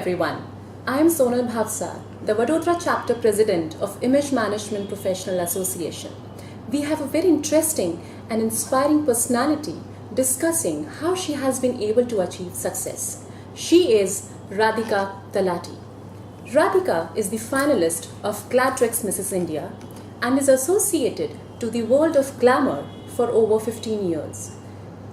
everyone. I am Sonal Bhavsar, the Vadodara Chapter President of Image Management Professional Association. We have a very interesting and inspiring personality discussing how she has been able to achieve success. She is Radhika Talati. Radhika is the finalist of Gladrex Mrs. India and is associated to the world of glamour for over 15 years.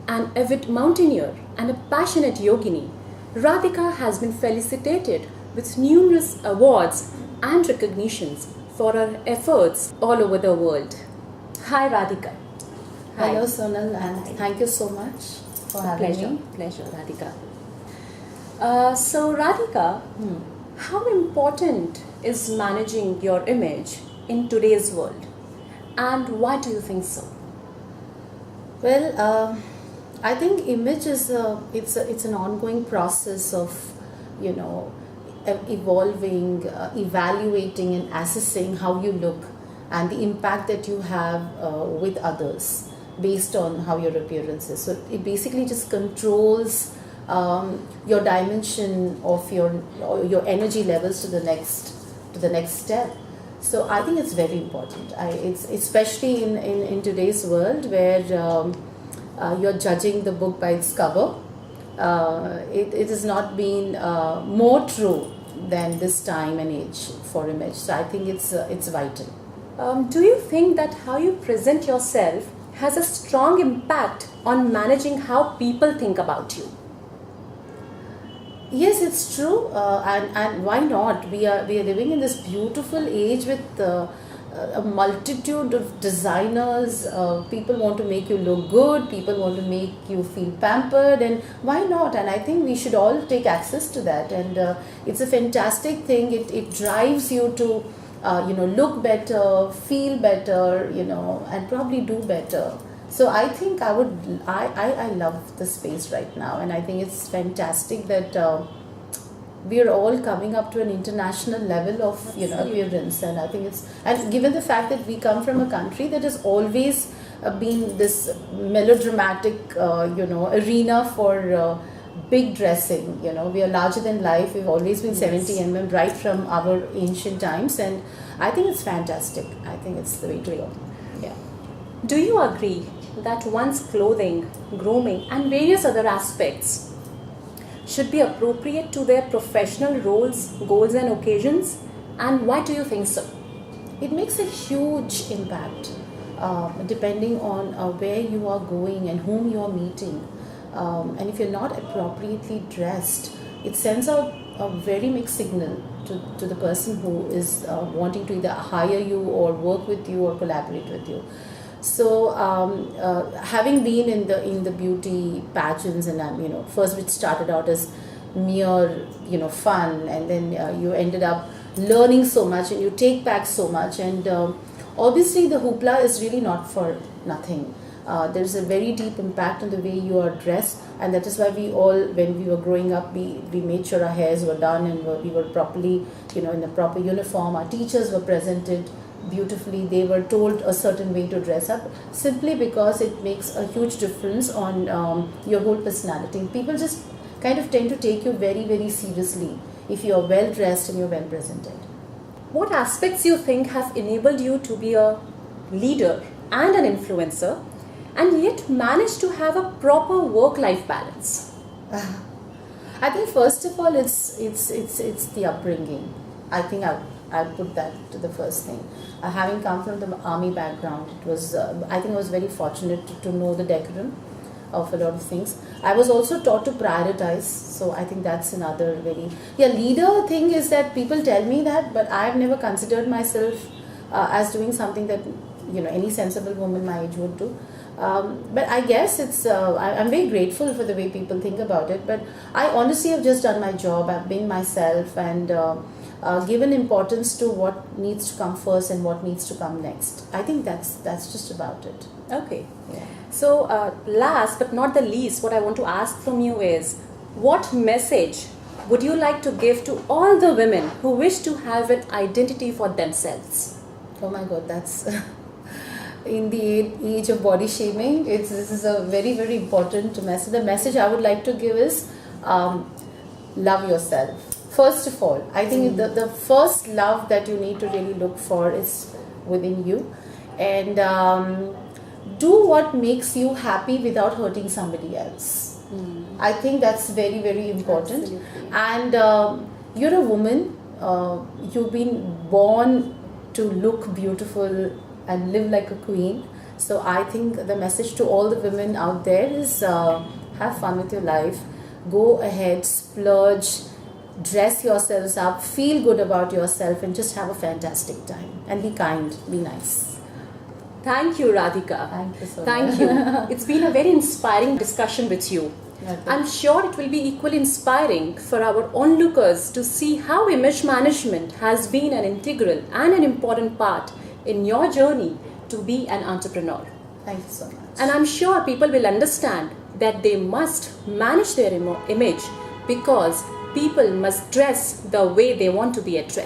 An avid mountaineer and a passionate yogini, Radhika has been felicitated with numerous awards and recognitions for her efforts all over the world. Hi Radhika. Hi. Hello Sonal, and thank you so much for having me. Pleasure Radhika. So Radhika, how important is managing your image in today's world, and why do you think so? Well, I think image is it's an ongoing process of evolving, evaluating, and assessing how you look and the impact that you have with others based on how your appearance is. So it basically just controls your dimension of your energy levels to the next step. So I think it's very important. It's especially in today's world where you're judging the book by its cover. It has not been more true than this time and age for image. So I think it's vital. Do you think that how you present yourself has a strong impact on managing how people think about you? Yes, it's true, and why not? We are living in this beautiful age with a multitude of designers. People want to make you look good. People want to make you feel pampered, and why not? And I think we should all take access to that. And it's a fantastic thing. It drives you to look better, feel better, and probably do better. So I think I love the space right now, and I think it's fantastic that we are all coming up to an international level of appearance. And I think and given the fact that we come from a country that has always been this melodramatic arena for big dressing. We are larger than life. We've always been 70 mm right from our ancient times, and I think it's fantastic. I think it's the way to go. Yeah. Do you agree that one's clothing, grooming, and various other aspects should be appropriate to their professional roles, goals, and occasions? And why do you think so? It makes a huge impact depending on where you are going and whom you are meeting. And if you're not appropriately dressed, it sends out a very mixed signal to the person who is wanting to either hire you or work with you or collaborate with you. So having been in the beauty pageants, and first which started out as mere fun, and then you ended up learning so much, and you take back so much, and obviously the hoopla is really not for nothing. There's a very deep impact on the way you are dressed, and that is why we all, when we were growing up, we made sure our hairs were done and we were properly in a proper uniform. Our teachers were presented beautifully. They were told a certain way to dress up, simply because it makes a huge difference on your whole personality. People just kind of tend to take you very, very seriously if you are well dressed and you're well presented. What aspects you think have enabled you to be a leader and an influencer, and yet manage to have a proper work-life balance? I think first of all it's the upbringing. I think I'll put that to the first thing. Having come from the army background, it was I think I was very fortunate to know the decorum of a lot of things. I was also taught to prioritize, so I think that's another leader thing. Is that people tell me that, but I've never considered myself as doing something that any sensible woman my age would do. But I guess I'm very grateful for the way people think about it. But I honestly have just done my job. I've been myself and given importance to what needs to come first and what needs to come next. I think that's just about it. Okay. Yeah. So last but not the least, what I want to ask from you is, what message would you like to give to all the women who wish to have an identity for themselves? Oh my God, that's in the age of body shaming. This is a very, very important message. The message I would like to give is love yourself First of all, I think the first love that you need to really look for is within you, and do what makes you happy without hurting somebody else. I think that's very, very important. Absolutely. And you're a woman, you've been born to look beautiful and live like a queen. So I think the message to all the women out there is have fun with your life, go ahead, splurge, dress yourselves up, feel good about yourself, and just have a fantastic time. And be kind, be nice. Thank you, Radhika. Thank you so Thank much. you. It's been a very inspiring discussion with you. I'm sure it will be equally inspiring for our onlookers to see how image management has been an integral and an important part in your journey to be an entrepreneur. Thank you so much. And I'm sure people will understand that they must manage their image because people must dress the way they want to be addressed.